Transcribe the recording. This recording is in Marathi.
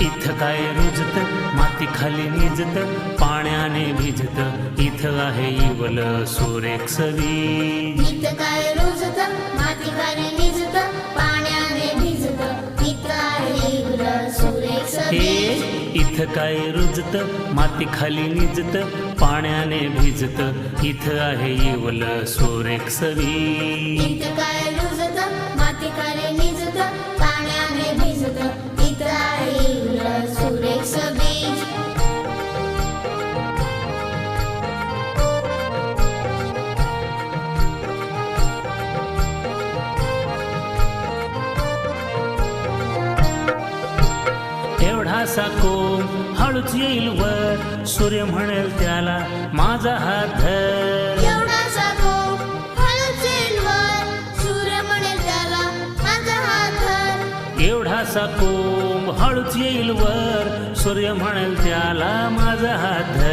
इथं काय रुजत माती खाली निजत पाण्याने भिजत इथं आहे इवल सुरेख सवी इथं काय रुजत माती खाली निजत पाण्याने भिजत इथं आहे इवल सुरेख सवी इथं काय रुजत माती खाली निजत पाण्याने भिजत इथं आहे इवल सुरेख सवी इथं काय रुजत माती खाली निजत पाण्याने भिजत इथं आहे इवल सुरेख सवी एवढासा कोंब हळूच येईल वर सूर्य म्हणेल त्याला माझा हात धर एवढासा कोंब हळूच येईल वर सूर्य म्हणेल त्याला माझा हात धर एवढासा कोंब हळूच येईल वर सूर्य म्हणेल त्याला माझा हात धर